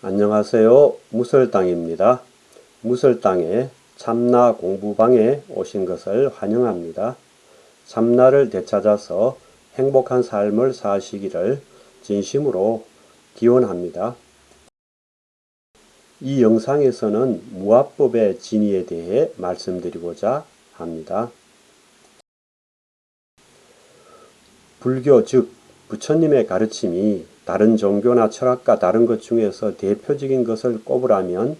안녕하세요. 무설당입니다. 무설당의 참나 공부방에 오신 것을 환영합니다. 참나를 되찾아서 행복한 삶을 사시기를 진심으로 기원합니다. 이 영상에서는 무아법의 진위에 대해 말씀드리고자 합니다. 불교 즉 부처님의 가르침이 다른 종교나 철학과 다른 것 중에서 대표적인 것을 꼽으라면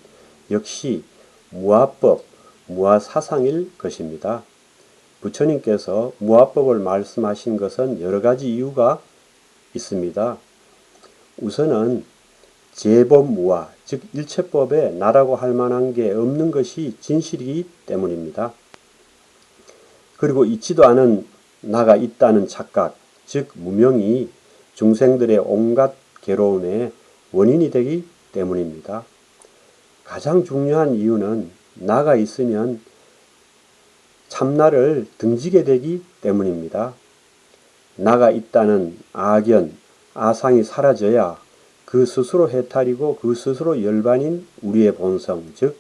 역시 무아법, 무아사상일 것입니다. 부처님께서 무아법을 말씀하신 것은 여러 가지 이유가 있습니다. 우선은 제법무아, 즉 일체법에 나라고 할 만한 게 없는 것이 진실이기 때문입니다. 그리고 있지도 않은 나가 있다는 착각, 즉 무명이 중생들의 온갖 괴로움의 원인이 되기 때문입니다. 가장 중요한 이유는 나가 있으면 참나를 등지게 되기 때문입니다. 나가 있다는 악연, 아상이 사라져야 그 스스로 해탈이고 그 스스로 열반인 우리의 본성, 즉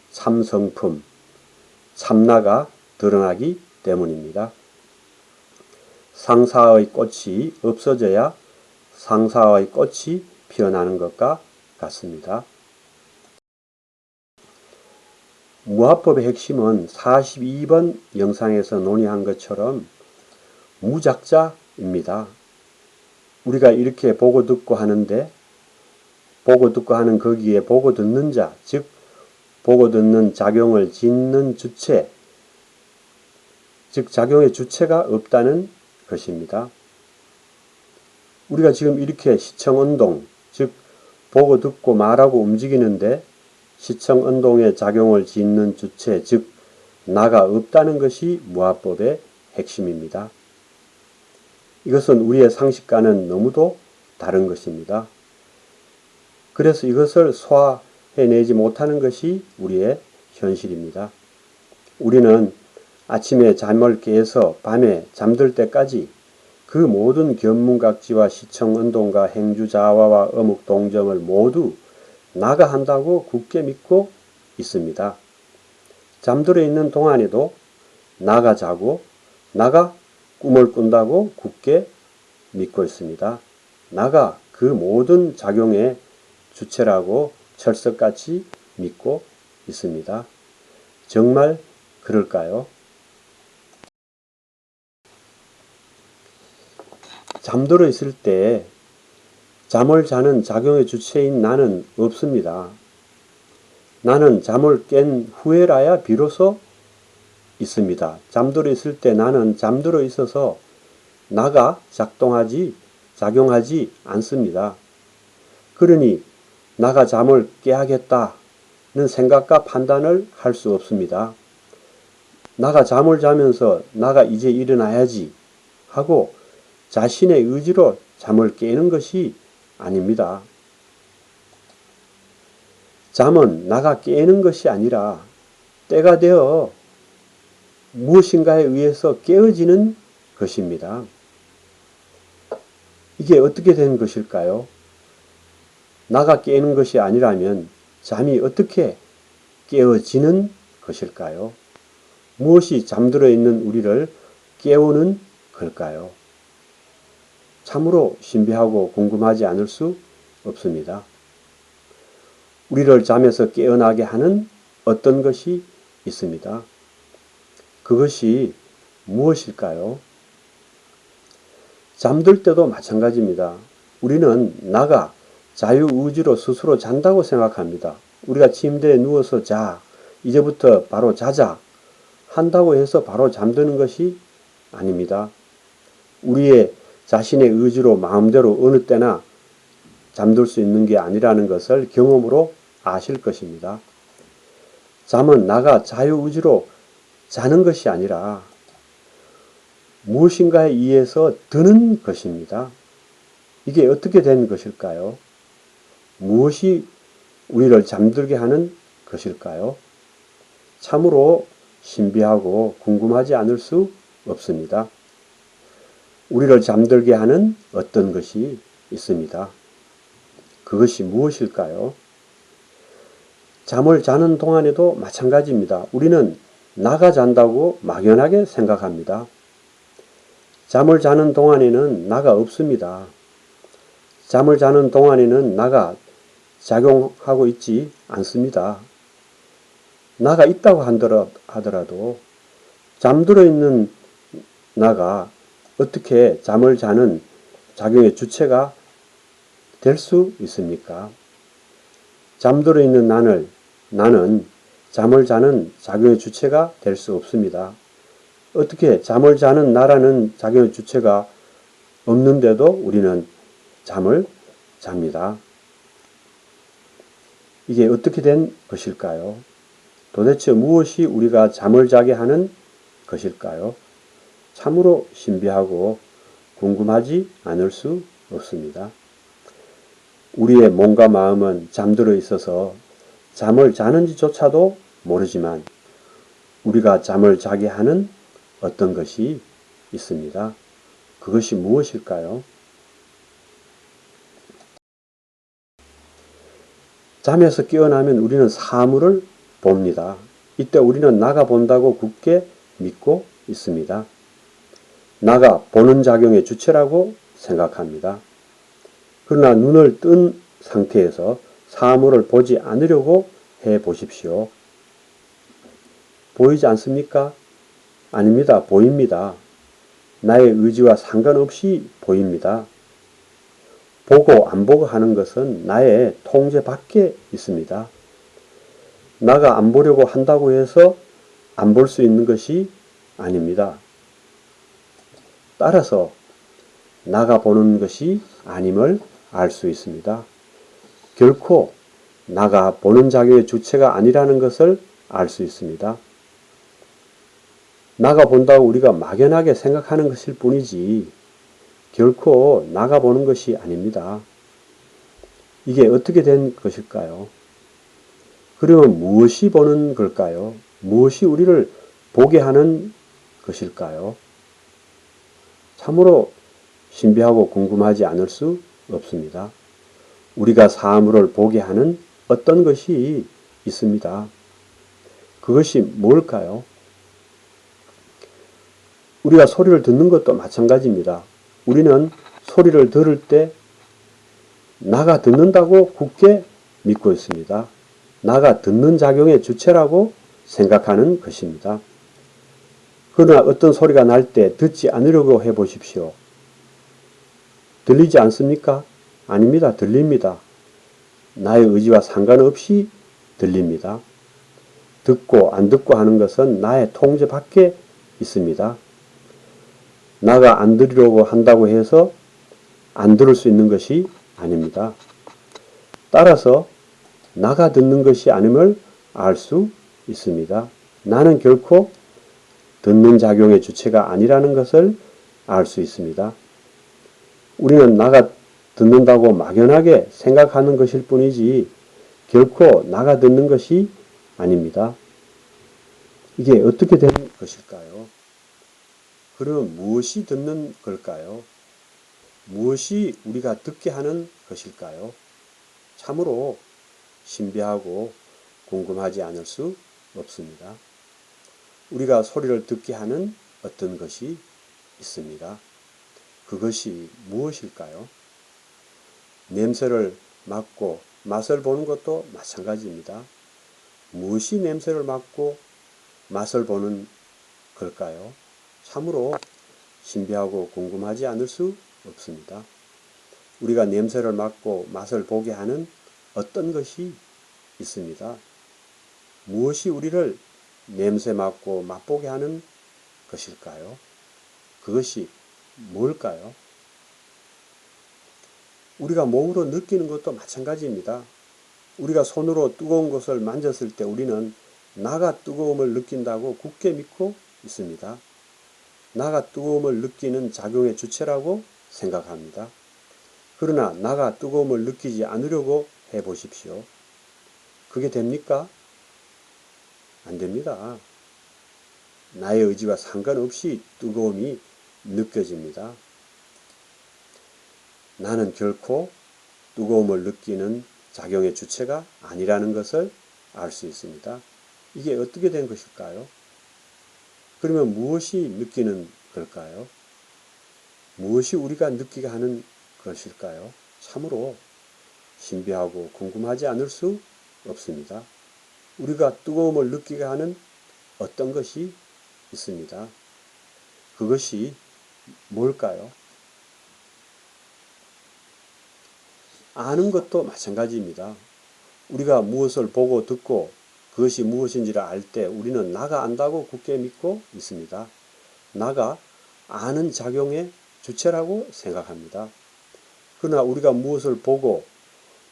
참성품, 참나가 드러나기 때문입니다. 상사의 꽃이 없어져야 상사의 꽃이 피어나는 것과 같습니다. 무아법의 핵심은 42번 영상에서 논의한 것처럼 무작자입니다. 우리가 이렇게 보고 듣고 하는데 보고 듣고 하는 거기에 보고 듣는 자, 즉 보고 듣는 작용을 짓는 주체, 즉 작용의 주체가 없다는 것입니다. 우리가 지금 이렇게 시청운동, 즉 보고 듣고 말하고 움직이는데 시청운동의 작용을 짓는 주체, 즉 나가 없다는 것이 무아법의 핵심입니다. 이것은 우리의 상식과는 너무도 다른 것입니다. 그래서 이것을 소화해내지 못하는 것이 우리의 현실입니다. 우리는 아침에 잠을 깨서 밤에 잠들 때까지 그 모든 견문각지와 시청운동과 행주자화와 어묵동정을 모두 나가 한다고 굳게 믿고 있습니다. 잠들어 있는 동안에도 나가 자고 나가 꿈을 꾼다고 굳게 믿고 있습니다. 나가 그 모든 작용의 주체라고 철석같이 믿고 있습니다. 정말 그럴까요? 잠들어 있을 때 잠을 자는 작용의 주체인 나는 없습니다. 나는 잠을 깬 후에라야 비로소 있습니다. 잠들어 있을 때 나는 잠들어 있어서 나가 작용하지 않습니다. 그러니 나가 잠을 깨야겠다는 생각과 판단을 할 수 없습니다. 나가 잠을 자면서 나가 이제 일어나야지 하고 자신의 의지로 잠을 깨는 것이 아닙니다. 잠은 나가 깨는 것이 아니라 때가 되어 무엇인가에 의해서 깨어지는 것입니다. 이게 어떻게 된 것일까요? 나가 깨는 것이 아니라면 잠이 어떻게 깨어지는 것일까요? 무엇이 잠들어 있는 우리를 깨우는 걸까요? 참으로 신비하고 궁금하지 않을 수 없습니다. 우리를 잠에서 깨어나게 하는 어떤 것이 있습니다. 그것이 무엇일까요? 잠들 때도 마찬가지입니다. 우리는 나가 자유의지로 스스로 잔다고 생각합니다. 우리가 침대에 누워서 자, 이제부터 바로 자자 한다고 해서 바로 잠드는 것이 아닙니다. 우리의 자신의 의지로 마음대로 어느 때나 잠들 수 있는 게 아니라는 것을 경험으로 아실 것입니다. 잠은 나가 자유의지로 자는 것이 아니라 무엇인가에 의해서 드는 것입니다. 이게 어떻게 된 것일까요? 무엇이 우리를 잠들게 하는 것일까요? 참으로 신비하고 궁금하지 않을 수 없습니다. 우리를 잠들게 하는 어떤 것이 있습니다. 그것이 무엇일까요? 잠을 자는 동안에도 마찬가지입니다. 우리는 나가 잔다고 막연하게 생각합니다. 잠을 자는 동안에는 나가 없습니다. 잠을 자는 동안에는 나가 작용하고 있지 않습니다. 나가 있다고 하더라도 잠들어 있는 나가 어떻게 잠을 자는 작용의 주체가 될 수 있습니까? 잠들어 있는 나는 잠을 자는 작용의 주체가 될 수 없습니다. 어떻게 잠을 자는 나라는 작용의 주체가 없는데도 우리는 잠을 잡니다. 이게 어떻게 된 것일까요? 도대체 무엇이 우리가 잠을 자게 하는 것일까요? 참으로 신비하고 궁금하지 않을 수 없습니다. 우리의 몸과 마음은 잠들어 있어서 잠을 자는지조차도 모르지만 우리가 잠을 자게 하는 어떤 것이 있습니다. 그것이 무엇일까요? 잠에서 깨어나면 우리는 사물을 봅니다. 이때 우리는 나가 본다고 굳게 믿고 있습니다. 나가 보는 작용의 주체라고 생각합니다. 그러나 눈을 뜬 상태에서 사물을 보지 않으려고 해 보십시오. 보이지 않습니까? 아닙니다. 보입니다. 나의 의지와 상관없이 보입니다. 보고 안 보고 하는 것은 나의 통제 밖에 있습니다. 나가 안 보려고 한다고 해서 안 볼 수 있는 것이 아닙니다. 따라서 나가 보는 것이 아님을 알 수 있습니다. 결코 나가 보는 작용의 주체가 아니라는 것을 알 수 있습니다. 나가 본다고 우리가 막연하게 생각하는 것일 뿐이지 결코 나가 보는 것이 아닙니다. 이게 어떻게 된 것일까요? 그러면 무엇이 보는 걸까요? 무엇이 우리를 보게 하는 것일까요? 참으로 신비하고 궁금하지 않을 수 없습니다. 우리가 사물을 보게 하는 어떤 것이 있습니다. 그것이 뭘까요? 우리가 소리를 듣는 것도 마찬가지입니다. 우리는 소리를 들을 때 나가 듣는다고 굳게 믿고 있습니다. 나가 듣는 작용의 주체라고 생각하는 것입니다. 그러나 어떤 소리가 날 때 듣지 않으려고 해보십시오. 들리지 않습니까? 아닙니다. 들립니다. 나의 의지와 상관없이 들립니다. 듣고 안 듣고 하는 것은 나의 통제 밖에 있습니다. 나가 안 들으려고 한다고 해서 안 들을 수 있는 것이 아닙니다. 따라서 나가 듣는 것이 아님을 알 수 있습니다. 나는 결코 듣는 작용의 주체가 아니라는 것을 알 수 있습니다. 우리는 나가 듣는다고 막연하게 생각하는 것일 뿐이지 결코 나가 듣는 것이 아닙니다. 이게 어떻게 된 것일까요? 그럼 무엇이 듣는 걸까요? 무엇이 우리가 듣게 하는 것일까요? 참으로 신비하고 궁금하지 않을 수 없습니다. 우리가 소리를 듣게 하는 어떤 것이 있습니다. 그것이 무엇일까요? 냄새를 맡고 맛을 보는 것도 마찬가지입니다. 무엇이 냄새를 맡고 맛을 보는 걸까요? 참으로 신비하고 궁금하지 않을 수 없습니다. 우리가 냄새를 맡고 맛을 보게 하는 어떤 것이 있습니다. 무엇이 우리를 냄새 맡고 맛보게 하는 것일까요? 그것이 뭘까요? 우리가 몸으로 느끼는 것도 마찬가지입니다. 우리가 손으로 뜨거운 것을 만졌을 때 우리는 나가 뜨거움을 느낀다고 굳게 믿고 있습니다. 나가 뜨거움을 느끼는 작용의 주체라고 생각합니다. 그러나 나가 뜨거움을 느끼지 않으려고 해보십시오. 그게 됩니까? 안 됩니다. 나의 의지와 상관없이 뜨거움이 느껴집니다. 나는 결코 뜨거움을 느끼는 작용의 주체가 아니라는 것을 알 수 있습니다. 이게 어떻게 된 것일까요? 그러면 무엇이 느끼는 걸까요? 무엇이 우리가 느끼게 하는 것일까요? 참으로 신비하고 궁금하지 않을 수 없습니다. 우리가 뜨거움을 느끼게 하는 어떤 것이 있습니다. 그것이 뭘까요? 아는 것도 마찬가지입니다. 우리가 무엇을 보고 듣고 그것이 무엇인지를 알 때 우리는 나가 안다고 굳게 믿고 있습니다. 나가 아는 작용의 주체라고 생각합니다. 그러나 우리가 무엇을 보고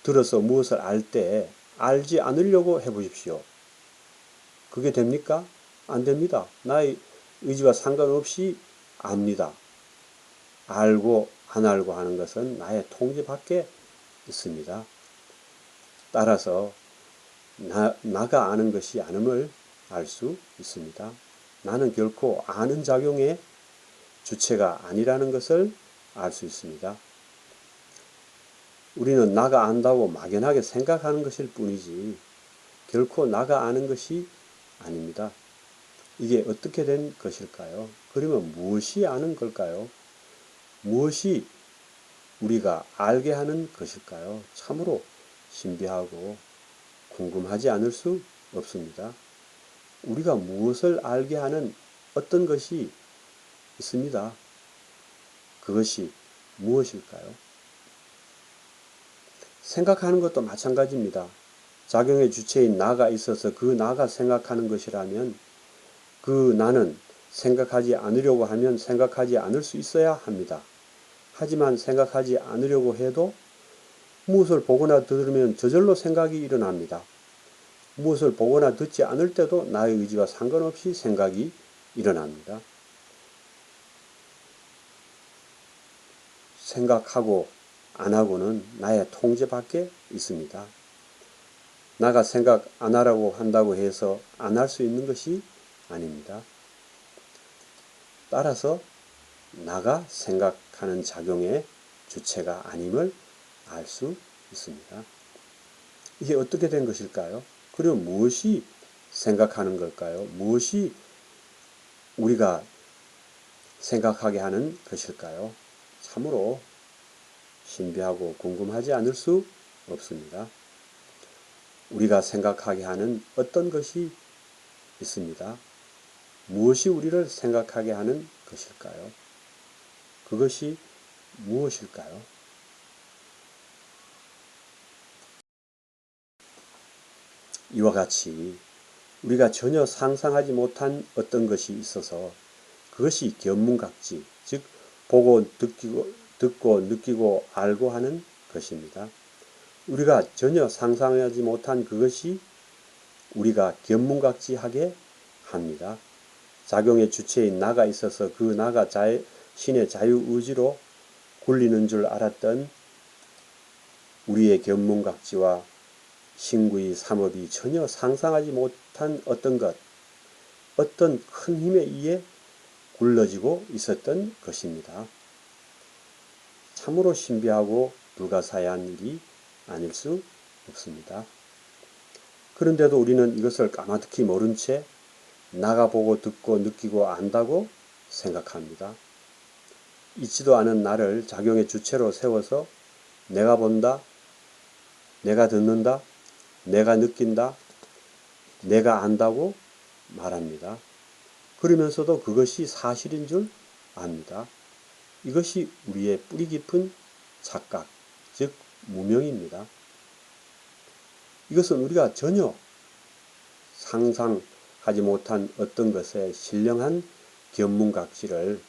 들어서 무엇을 알 때 알지 않으려고 해보십시오. 그게 됩니까? 안 됩니다. 나의 의지와 상관없이 압니다. 알고 안 알고 하는 것은 나의 통제 밖에 있습니다. 따라서 나가 아는 것이 아님을 알 수 있습니다. 나는 결코 아는 작용의 주체가 아니라는 것을 알 수 있습니다. 우리는 나가 안다고 막연하게 생각하는 것일 뿐이지 결코 나가 아는 것이 아닙니다. 이게 어떻게 된 것일까요? 그러면 무엇이 아는 걸까요? 무엇이 우리가 알게 하는 것일까요? 참으로 신비하고 궁금하지 않을 수 없습니다. 우리가 무엇을 알게 하는 어떤 것이 있습니다. 그것이 무엇일까요? 생각하는 것도 마찬가지입니다. 작용의 주체인 나가 있어서 그 나가 생각하는 것이라면 그 나는 생각하지 않으려고 하면 생각하지 않을 수 있어야 합니다. 하지만 생각하지 않으려고 해도 무엇을 보거나 들으면 저절로 생각이 일어납니다. 무엇을 보거나 듣지 않을 때도 나의 의지와 상관없이 생각이 일어납니다. 생각하고 안 하고는 나의 통제 밖에 있습니다. 나가 생각 안 하라고 한다고 해서 안 할 수 있는 것이 아닙니다. 따라서 나가 생각하는 작용의 주체가 아님을 알 수 있습니다. 이게 어떻게 된 것일까요? 그리고 무엇이 생각하는 걸까요? 무엇이 우리가 생각하게 하는 것일까요? 참으로 신비하고 궁금하지 않을 수 없습니다. 우리가 생각하게 하는 어떤 것이 있습니다. 무엇이 우리를 생각하게 하는 것일까요? 그것이 무엇일까요? 이와 같이 우리가 전혀 상상하지 못한 어떤 것이 있어서 그것이 견문각지, 즉 보고 듣고 느끼고 알고 하는 것입니다. 우리가 전혀 상상하지 못한 그것이 우리가 견문각지하게 합니다. 작용의 주체인 나가 있어서 그 나가 신의 자유의지로 굴리는 줄 알았던 우리의 견문각지와 신구의 삼업이 전혀 상상하지 못한 어떤 것, 어떤 큰 힘에 의해 굴러지고 있었던 것입니다. 참으로 신비하고 불가사의한 일이 아닐 수 없습니다. 그런데도 우리는 이것을 까마득히 모른 채 나가 보고 듣고 느끼고 안다고 생각합니다. 있지도 않은 나를 작용의 주체로 세워서 내가 본다, 내가 듣는다, 내가 느낀다, 내가 안다고 말합니다. 그러면서도 그것이 사실인 줄 압니다. 이것이 우리의 뿌리 깊은 착각, 즉 무명입니다. 이것은 우리가 전혀 상상하지 못한 어떤 것에 신령한 견문각지를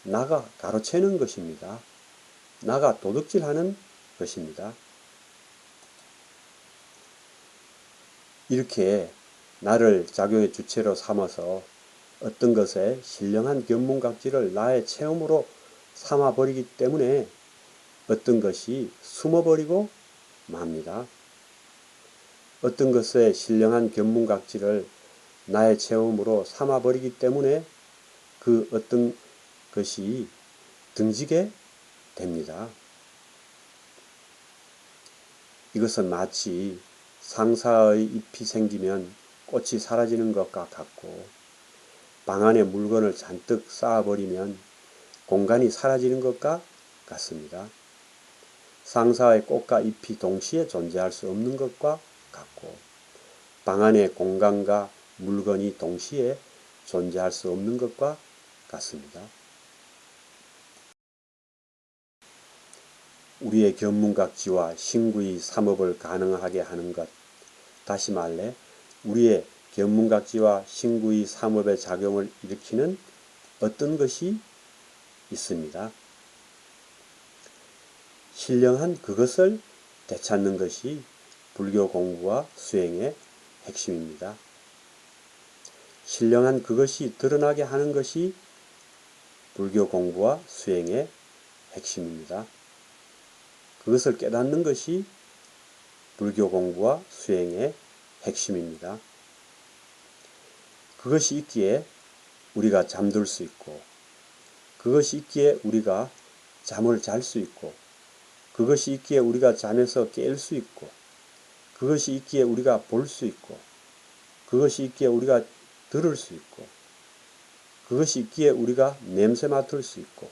나가 가로채는 것입니다. 나가 도둑질하는 것입니다. 이렇게 나를 작용의 주체로 삼아서 어떤 것에 신령한 견문각지를 나의 체험으로 삼아버리기 때문에 어떤 것이 숨어버리고 맙니다. 어떤 것에 신령한 견문각지를 나의 체험으로 삼아버리기 때문에 그 어떤 것이 등지게 됩니다. 이것은 마치 상사의 잎이 생기면 꽃이 사라지는 것과 같고 방 안에 물건을 잔뜩 쌓아버리면 공간이 사라지는 것과 같습니다. 상사의 꽃과 잎이 동시에 존재할 수 없는 것과 같고 방 안에 공간과 물건이 동시에 존재할 수 없는 것과 같습니다. 우리의 견문각지와 신구의 삼업을 가능하게 하는 것, 다시 말해 우리의 견문각지와 신구의 삼업의 작용을 일으키는 어떤 것이 있습니다. 신령한 그것을 되찾는 것이 불교 공부와 수행의 핵심입니다. 신령한 그것이 드러나게 하는 것이 불교 공부와 수행의 핵심입니다. 그것을 깨닫는 것이 불교 공부와 수행의 핵심입니다. 그것이 있기에 우리가 잠들 수 있고, 그것이 있기에 우리가 잠을 잘 수 있고, 그것이 있기에 우리가 잠에서 깰 수 있고, 그것이 있기에 우리가 볼 수 있고, 그것이 있기에 우리가 들을 수 있고, 그것이 있기에 우리가 냄새 맡을 수 있고,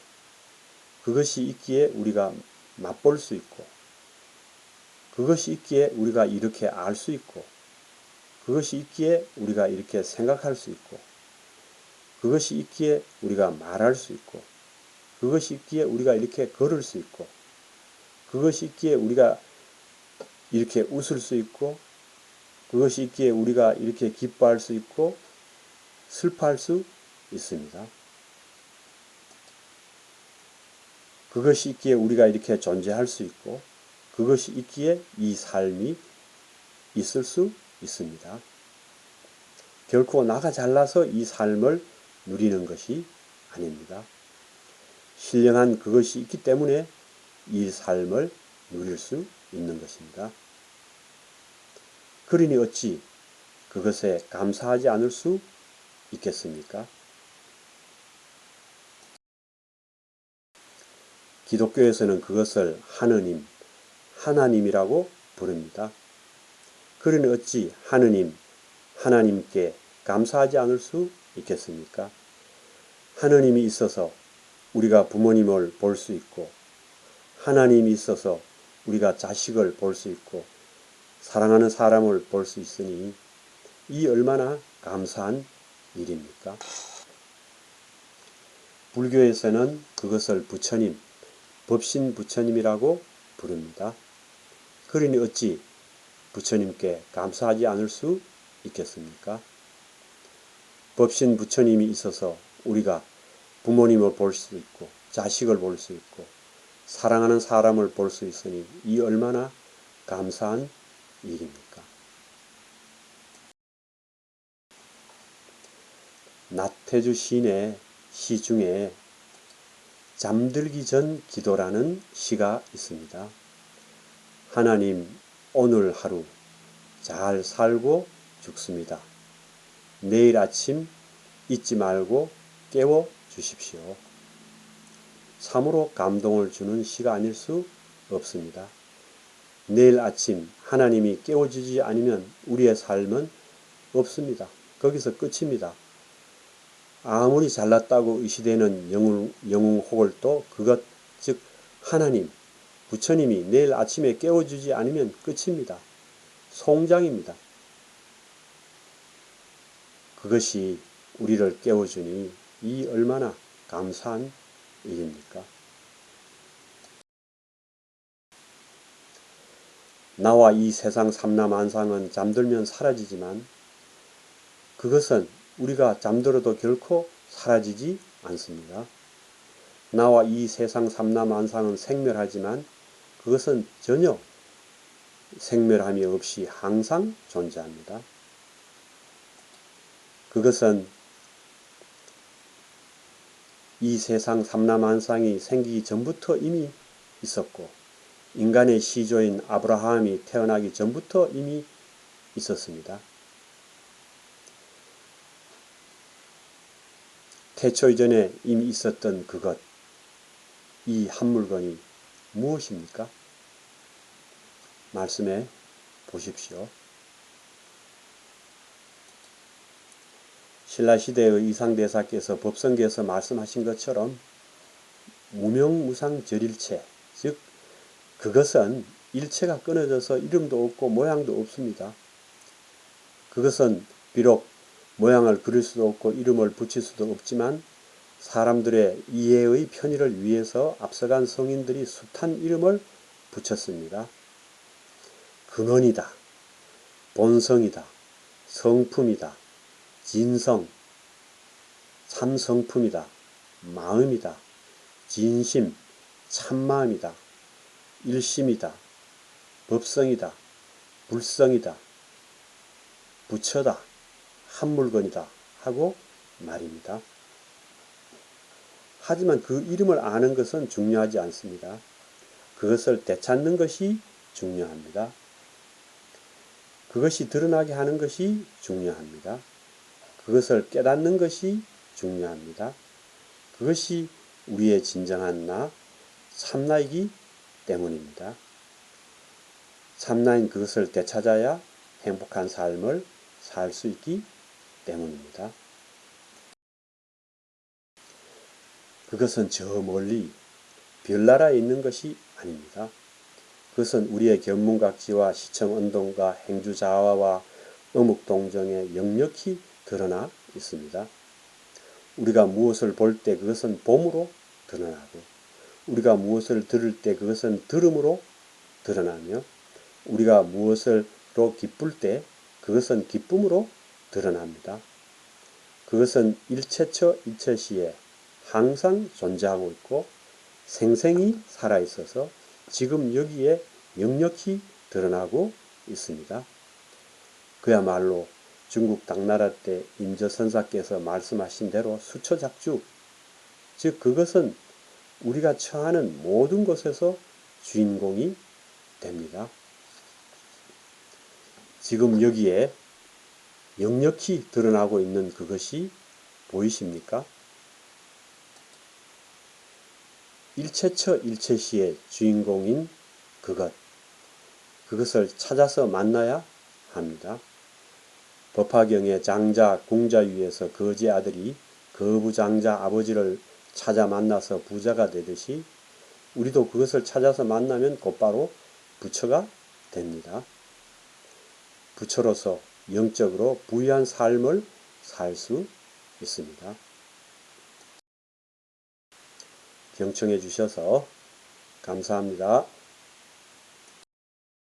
그것이 있기에 우리가 맛볼 수 있고, 그것이 있기에 우리가 이렇게 알 수 있고, 그것이 있기에 우리가 이렇게 생각할 수 있고, 그것이 있기에 우리가 말할 수 있고, 그것이 있기에 우리가 이렇게 걸을 수 있고, 그것이 있기에 우리가 이렇게 웃을 수 있고, 그것이 있기에 우리가 이렇게 기뻐할 수 있고, 슬퍼할 수 있습니다. 그것이 있기에 우리가 이렇게 존재할 수 있고, 그것이 있기에 이 삶이 있을 수 있습니다. 결코 나가 잘나서 이 삶을 누리는 것이 아닙니다. 신령한 그것이 있기 때문에 이 삶을 누릴 수 있는 것입니다. 그러니 어찌 그것에 감사하지 않을 수 있겠습니까? 기독교에서는 그것을 하나님이라고 부릅니다. 그러니 어찌 하나님께 감사하지 않을 수 있겠습니까? 하나님이 있어서 우리가 부모님을 볼 수 있고, 하나님이 있어서 우리가 자식을 볼 수 있고, 사랑하는 사람을 볼 수 있으니 이 얼마나 감사한 일입니까? 불교에서는 그것을 부처님, 법신 부처님이라고 부릅니다. 그러니 어찌 부처님께 감사하지 않을 수 있겠습니까? 법신 부처님이 있어서 우리가 부모님을 볼 수 있고, 자식을 볼 수 있고, 사랑하는 사람을 볼 수 있으니 이 얼마나 감사한 일입니까? 나태주 시인의 시 중에 잠들기 전 기도라는 시가 있습니다. 하나님, 오늘 하루 잘 살고 죽습니다. 내일 아침 잊지 말고 깨워 주십시오. 참으로 감동을 주는 시가 아닐 수 없습니다. 내일 아침 하나님이 깨워주지 않으면 우리의 삶은 없습니다. 거기서 끝입니다. 아무리 잘났다고 의시되는 영웅호걸도 그것 즉 하나님, 부처님이 내일 아침에 깨워주지 않으면 끝입니다. 송장입니다. 그것이 우리를 깨워주니 이 얼마나 감사한 일입니까? 나와 이 세상 삼라만상은 잠들면 사라지지만 그것은 우리가 잠들어도 결코 사라지지 않습니다. 나와 이 세상 삼라만상은 생멸하지만 그것은 전혀 생멸함이 없이 항상 존재합니다. 그것은 이 세상 삼라만상이 생기기 전부터 이미 있었고 인간의 시조인 아브라함이 태어나기 전부터 이미 있었습니다. 태초 이전에 이미 있었던 그것, 이 한 물건이 무엇입니까? 말씀해 보십시오. 신라시대의 이상대사께서 법성계에서 말씀하신 것처럼 무명무상절일체, 즉 그것은 일체가 끊어져서 이름도 없고 모양도 없습니다. 그것은 비록 모양을 그릴 수도 없고 이름을 붙일 수도 없지만 사람들의 이해의 편의를 위해서 앞서간 성인들이 숱한 이름을 붙였습니다. 근원이다, 본성이다, 성품이다, 진성, 참성품이다, 마음이다, 진심, 참마음이다, 일심이다, 법성이다, 불성이다, 부처다, 한물건이다 하고 말입니다. 하지만 그 이름을 아는 것은 중요하지 않습니다. 그것을 되찾는 것이 중요합니다. 그것이 드러나게 하는 것이 중요합니다. 그것을 깨닫는 것이 중요합니다. 그것이 우리의 진정한 나, 참나이기 때문입니다. 참나인 그것을 되찾아야 행복한 삶을 살 수 있기 때문입니다. 그것은 저 멀리 별나라에 있는 것이 아닙니다. 그것은 우리의 견문각지와 시청언동과 행주자화와 어묵동정에 역력히 드러나 있습니다. 우리가 무엇을 볼 때 그것은 봄으로 드러나고 우리가 무엇을 들을 때 그것은 들음으로 드러나며 우리가 무엇으로 기쁠 때 그것은 기쁨으로 드러납니다. 그것은 일체처 일체시에 항상 존재하고 있고 생생히 살아있어서 지금 여기에 역력히 드러나고 있습니다. 그야말로 중국 당나라 때 임저선사께서 말씀하신 대로 수처작주, 즉 그것은 우리가 처하는 모든 것에서 주인공이 됩니다. 지금 여기에 역력히 드러나고 있는 그것이 보이십니까? 일체처 일체시의 주인공인 그것을 찾아서 만나야 합니다. 법화경의 장자 궁자위에서 거지 아들이 거부장자 아버지를 찾아 만나서 부자가 되듯이 우리도 그것을 찾아서 만나면 곧바로 부처가 됩니다. 부처로서 영적으로 부유한 삶을 살 수 있습니다. 경청해 주셔서 감사합니다.